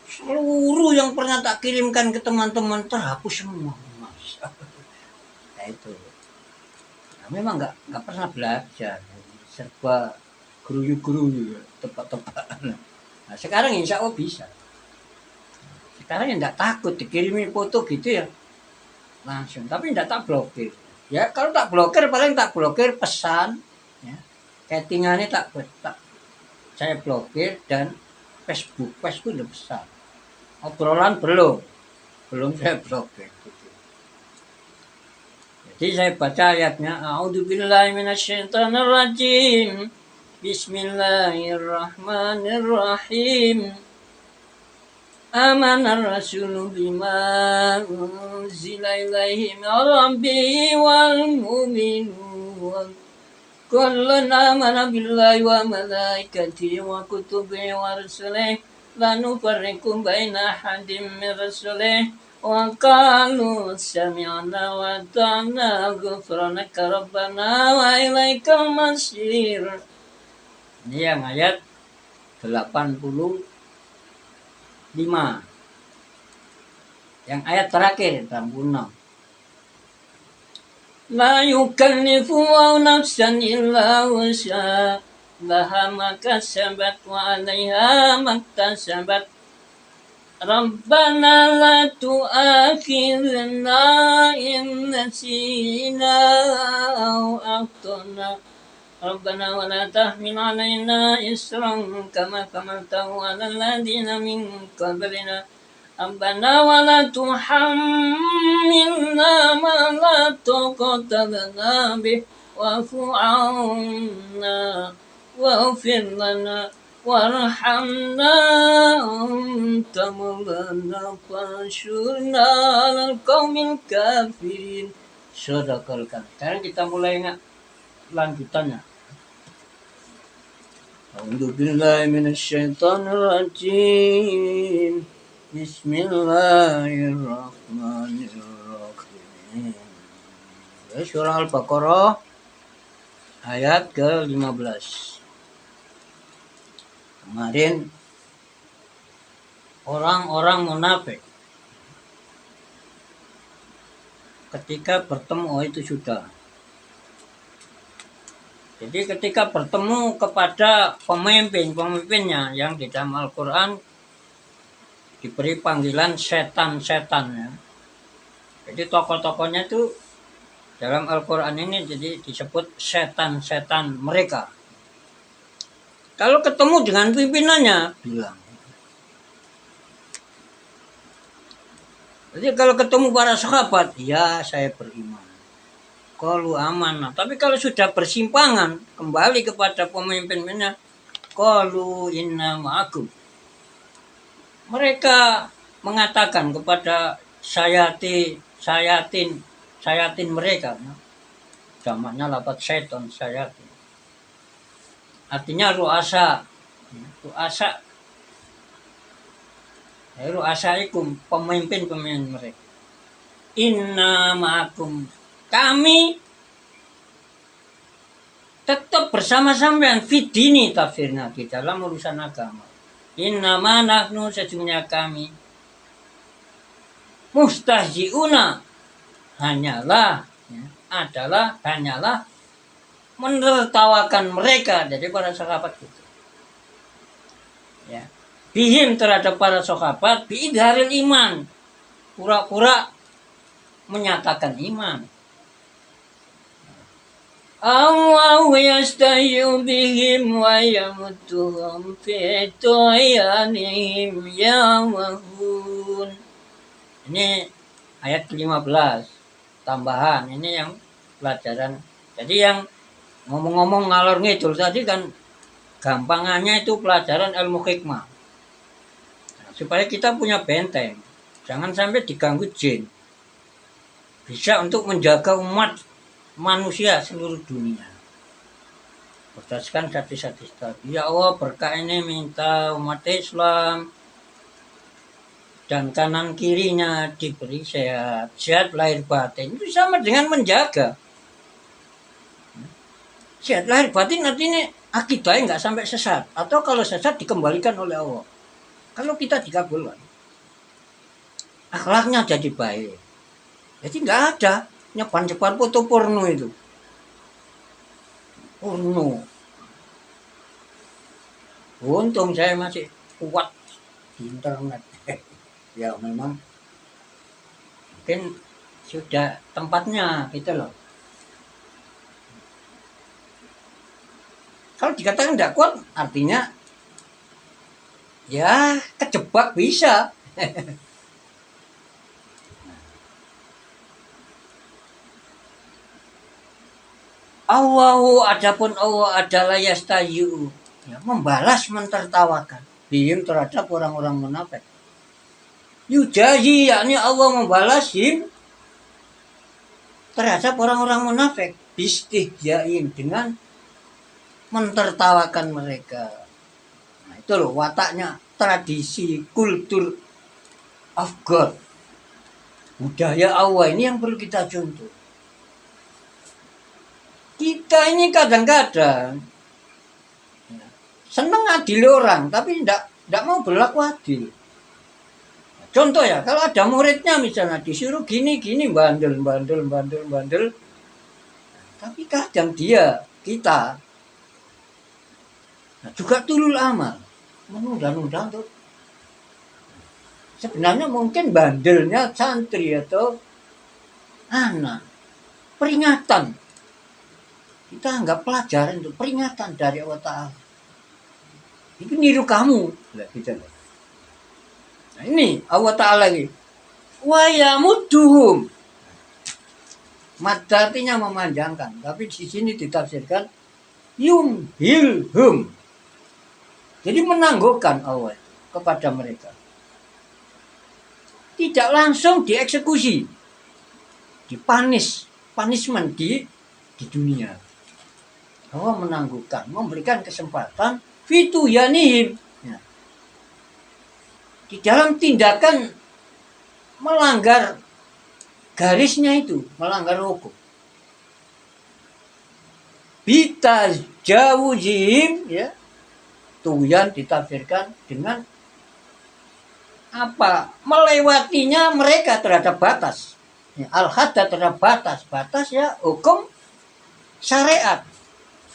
Seluruh yang pernah tak kirimkan ke teman-teman terhapus semua. Mas. Nah itu. Nah, memang nggak pernah belajar. Serba geruyu-geruyu, tepat-tepat. Nah, sekarang insya Allah bisa. Sekarang ya enggak takut dikirimi foto gitu ya. Langsung, tapi enggak tak blokir. Ya, kalau tak blokir paling tak blokir pesan ya. Chattingannya tak saya blokir dan Facebook udah besar. Obrolan belum saya blokir. Jadi saya baca ayatnya, A'udzubillahi minasyaitonirrajim. Bismillahirrahmanirrahim. Amanar rasulu bima unzila ilaihi min rabbihi wal mu'minun. Kullun amana billahi wa malaikatihi wa kutubihi wa rusulihi la nufarriqu baina ahadin min rusulihi wa qalu sami'na wa ata'na ghufranaka rabbana wa ilaikal masir. Ini yang ayat 85. Yang ayat terakhir 86. La yukallifu nafsan illa wus'aha laha ma kasabat wa 'alaiha ma iktasabat. Rabbana la tu'akhidhna in nasina aw akhtana. Rabbana wa la tahmil 'alaina isran kama hamaltahu 'alal ladzina min qablina. Rabbana wa la tuhammilna ma la taqata lana bih wa'fu 'anna waghfir lana warhamna anta maulana fansurna 'alal qaumil kafirin. Sadaqal karim. Sekarang kita mulai lanjutannya. A'udzubillahi minasyaitonirrajim. Bismillahirrahmanirrahim. Surah Al-Baqarah ayat ke-15. Kemarin orang-orang munafik ketika bertemu itu sudah. Jadi ketika bertemu kepada pemimpinnya yang di dalam Al-Quran diberi panggilan setan-setan ya. Jadi tokoh-tokohnya itu dalam Al-Quran ini jadi disebut setan-setan mereka. Kalau ketemu dengan pimpinannya bilang. Jadi kalau ketemu para sahabat, ya saya beriman. Qalu amanah. Tapi kalau sudah bersimpangan kembali kepada pemimpinnya, qalu inna ma'akum. Mereka mengatakan kepada sayatin mereka. Jamaknya lafaz syaitan, sayatin. Artinya ru'asa. Ru'asaikum, pemimpin mereka. Inna ma'akum. Kami tetap bersama sampean fidini tafsirnya di dalam urusan agama. Innama nahnu sesungguhnya kami mustahziuna hanyalah menertawakan mereka dari para sahabat itu. Ya. Bihim terhadap para sahabat biidharil iman. Pura-pura menyatakan iman. Allah yastahyu bihim wa yamudduhum fi tu'yanihim ya'mahun. Ini ayat 15 tambahan, ini yang pelajaran. Jadi yang ngomong-ngomong ngalor ngidul tadi kan gampangannya itu pelajaran ilmu hikmah. Nah, supaya kita punya benteng, jangan sampai diganggu jin. Bisa untuk menjaga umat manusia seluruh dunia. Berdasarkan hadis-hadis tadi, ya Allah berkah ini minta umat Islam dan kanan kirinya diberi sehat, sehat lahir batin. Itu sama dengan menjaga. Sehat lahir batin artinya akidahnya nggak sampai sesat. Atau kalau sesat dikembalikan oleh Allah. Kalau kita dikabulkan, akhlaknya jadi baik. Jadi nggak ada nyebar-nyebar foto porno itu. Porno. Untung saya masih kuat di internet. Ya memang mungkin sudah tempatnya gitu loh. Kalau dikatakan tidak kuat artinya ya kejebak bisa. Allahu adapun Allah adalah yastayu, ya, membalas mentertawakan bihim terhadap orang-orang munafik. Yujahi yakni Allah membalashim terhadap orang-orang munafik bistihjain dengan mentertawakan mereka. Nah, itu loh wataknya tradisi kultur of God. Budaya Allah ini yang perlu kita contoh. Kita ini kadang-kadang seneng adil orang, tapi tidak mau berlaku adil. Contoh ya, kalau ada muridnya misalnya disuruh gini-gini, bandel. Tapi kadang kita juga tulul amal, menunda-nunda untuk sebenarnya mungkin bandelnya santri atau anak. Peringatan. Kita anggap pelajaran itu peringatan dari Allah Ta'ala. Itu niru kamu. Nah ini Allah Ta'ala lagi. Wa yamudduhum. Mad artinya memanjangkan. Tapi di sini ditafsirkan yumhilhum. Jadi menangguhkan Allah kepada mereka. Tidak langsung dieksekusi. Punishment di dunia. Allah menangguhkan, memberikan kesempatan fituyanihim. Ya. Di dalam tindakan melanggar garisnya itu, melanggar hukum. Bita jawujim, ya. Tuyan ditafsirkan dengan apa? Melewatinya mereka terhadap batas. Ya, al-hadda terhadap batas. Batas ya hukum syariat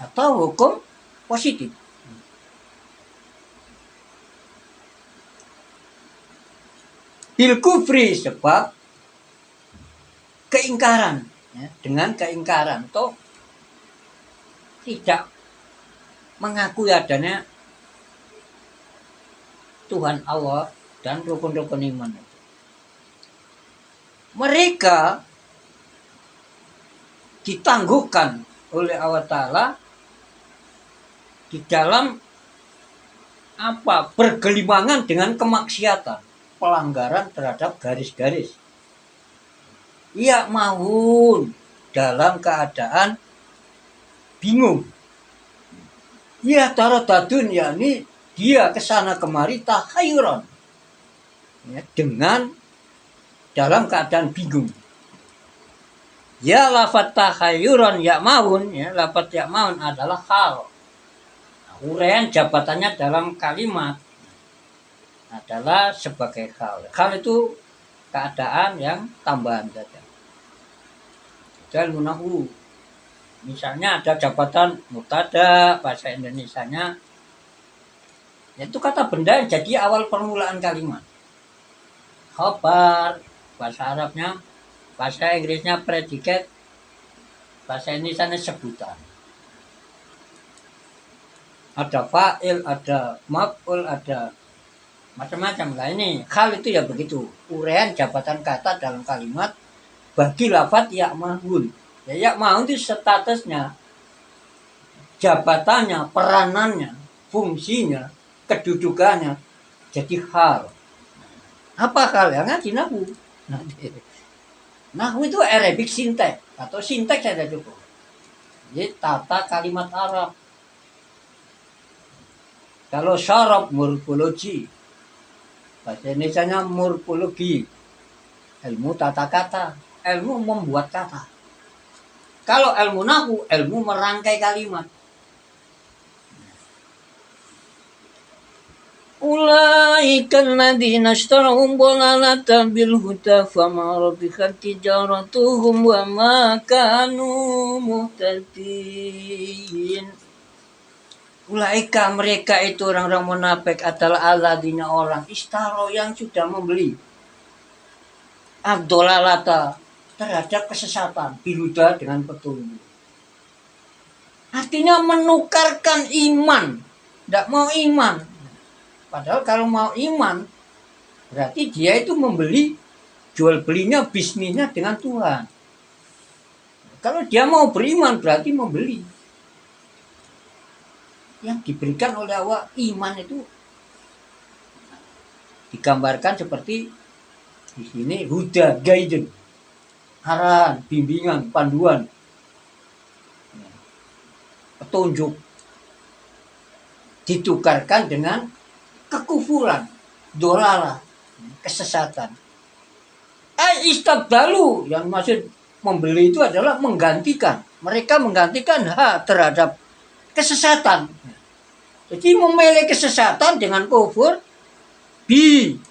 atau hukum positif. Bil kufri sebab keingkaran, ya, dengan keingkaran atau tidak mengakui adanya Tuhan Allah dan rukun-rukun iman. Mereka ditangguhkan oleh Allah Ta'ala di dalam apa? Bergelimangan dengan kemaksiatan, pelanggaran terhadap garis-garis. Ia mahun dalam keadaan bingung. Ia taradadun, yakni dia kesana kemari tahayuran, ya, dengan dalam keadaan bingung. Ya lafat tahayuran ya mahun, ya lafat ya mahun adalah hal. Uraian jabatannya dalam kalimat adalah sebagai hal. Hal itu keadaan yang tambahan saja. Dan munahu. Misalnya ada jabatan mubtada, bahasa Indonesianya itu kata benda yang jadi awal permulaan kalimat. Khobar, bahasa Arabnya, bahasa Inggrisnya predikat, Bahasa Indonesia sebutan. Ada fa'il, ada maf'ul, ada macam-macam lah. Ini hal itu ya begitu. Uraian jabatan kata dalam kalimat bagi lafadz ya'mahun. Ya ya'mahun itu statusnya, jabatannya, peranannya, fungsinya, kedudukannya jadi hal. Apa hal? Ya ngaji nahwu. Nahwu itu Arabic syntax atau sinteks saja cukup. Jadi tata kalimat Arab. Kalau syarab morfologi, bahasa Indonesianya morfologi, ilmu tata kata, ilmu membuat kata. Kalau ilmu nahwu, ilmu merangkai kalimat. Ulaika alladziina ishtarau dhalalata bil huda fama rabihat tijaratuhum wa ma kanu muhtadin. Ulaika mereka itu orang-orang munafik adalah alladzina orang istaro yang sudah membeli ad-dhalalata terhadap kesesatan bil huda dengan petunjuk. Artinya menukarkan iman, tidak mau iman. Padahal kalau mau iman, berarti dia itu membeli, jual belinya, bisnisnya dengan Tuhan. Kalau dia mau beriman, berarti membeli. Yang diberikan oleh Allah, iman itu digambarkan seperti di sini, huda, guidance, arahan, bimbingan, panduan, petunjuk. Ditukarkan dengan kekufuran, dolalah, kesesatan. Istabdalu, yang maksud membeli itu adalah menggantikan. Mereka menggantikan hak terhadap kesesatan. Jadi memilih kesesatan dengan kufur,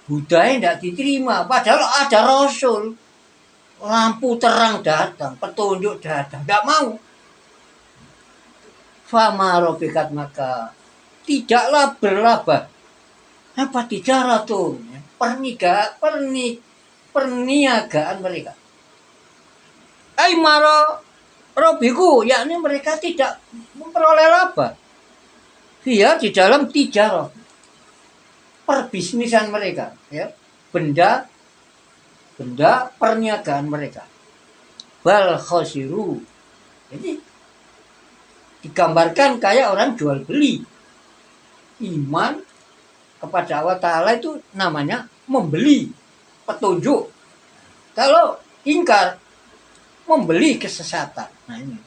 budaya tidak diterima. Padahal ada Rasul, lampu terang datang, petunjuk datang, tidak mau. Fama robikat maka tidaklah berlabah. Apa tijaratun? Perniagaan mereka. Maro robiku, yakni mereka tidak memperoleh laba. Dia di dalam tijarah, perbisnisan mereka, ya, benda perniagaan mereka. Bal khosiru. Jadi digambarkan kayak orang jual beli. Iman kepada Allah Ta'ala itu namanya membeli petunjuk. Kalau ingkar, membeli kesesatan. Nah ini.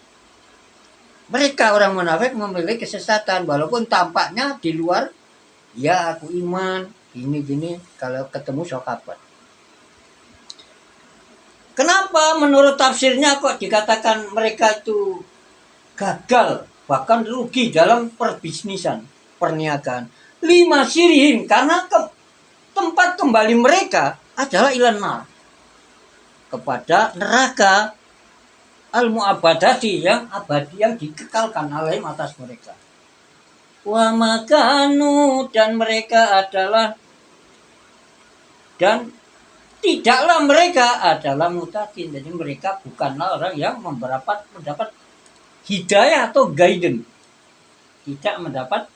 Mereka orang munafik membeli kesesatan. Walaupun tampaknya di luar, ya aku iman, gini-gini. Kalau ketemu sahabat. Kenapa menurut tafsirnya kok dikatakan mereka itu gagal, bahkan rugi dalam perbisnisan, perniagaan? 5 sirihin, karena tempat kembali mereka adalah ilanar, kepada neraka al-mu'abadati, yang abadi, yang dikekalkan alaihim atas mereka. Wa makanu, dan mereka adalah, dan tidaklah mereka adalah mutaqin. Jadi mereka bukanlah orang yang mendapat hidayah atau guidance, tidak mendapat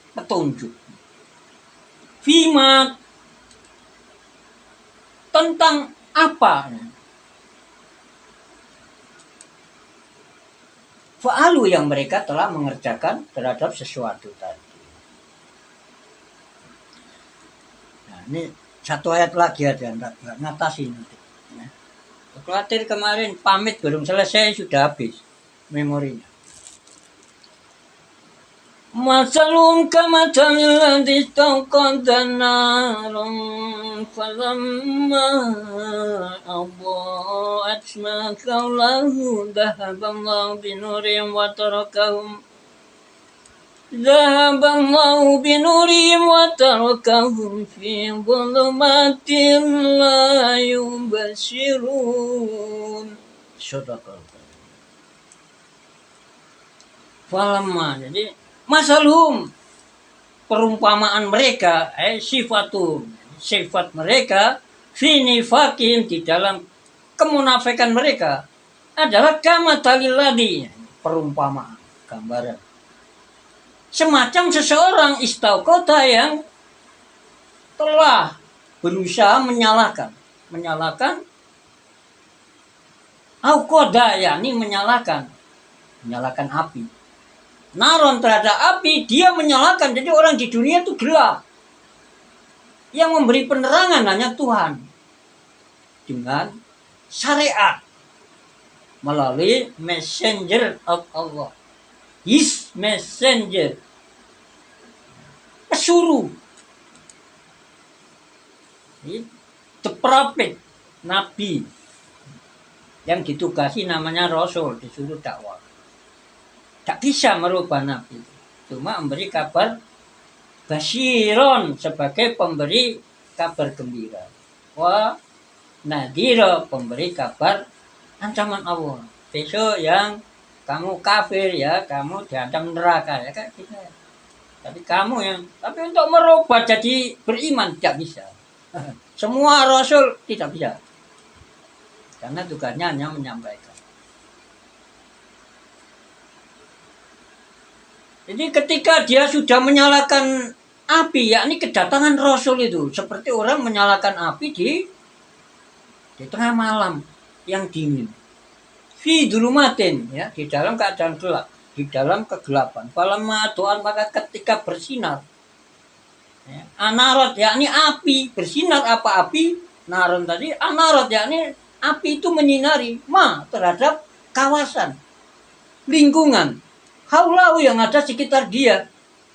petunjuk. Fima, tentang apa? Fa'alu, yang mereka telah mengerjakan terhadap sesuatu tadi. Nah, ini satu ayat lagi aja, enggak ngatasin nanti. Ya. Khawatir kemarin pamit belum selesai, sudah habis memorinya. Masalum kamathalil ladzi istawqada naran falamma adaa'at ma hawlahu dhahaballahu binurihim wa tarakahum fi dhulumatin la yubsirun. Sadaqallah. Falamma, jadi masalhum, perumpamaan mereka, sifat mereka, fi nifakin, di dalam kemunafikan mereka, adalah kama taliladi, perumpamaan, gambaran. Semacam seseorang istauqota yang telah berusaha menyalakan auqoda, yakni menyalakan api. Naron terhadap api, dia menyalakan. Jadi orang di dunia itu gelap. Yang memberi penerangan hanya Tuhan. Dengan syariat. Melalui messenger of Allah. His messenger. Pesuruh. The prophet. Nabi. Yang ditugasi namanya Rasul. Disuruh dakwah. Tak bisa merubah Nabi. Cuma memberi kabar basyiron sebagai pemberi kabar gembira. Wa nadhira, pemberi kabar ancaman Allah. Besok yang kamu kafir ya, kamu diancam neraka ya kayak gitu. Tapi untuk merubah jadi beriman tidak bisa. Semua Rasul tidak bisa. Karena tugasnya hanya menyampaikan. Jadi ketika dia sudah menyalakan api, yakni kedatangan Rasul itu seperti orang menyalakan api di tengah malam yang dingin. Fi dulumatin, ya, di dalam keadaan gelap, di dalam kegelapan. Falamma doan, maka ketika bersinar, ya, anarot, yakni api, bersinar apa api? Naron tadi, anarot, yakni api itu menyinari terhadap kawasan, lingkungan. Haulau yang ada sekitar dia.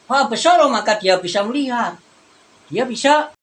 Besar, maka dia bisa melihat. Dia bisa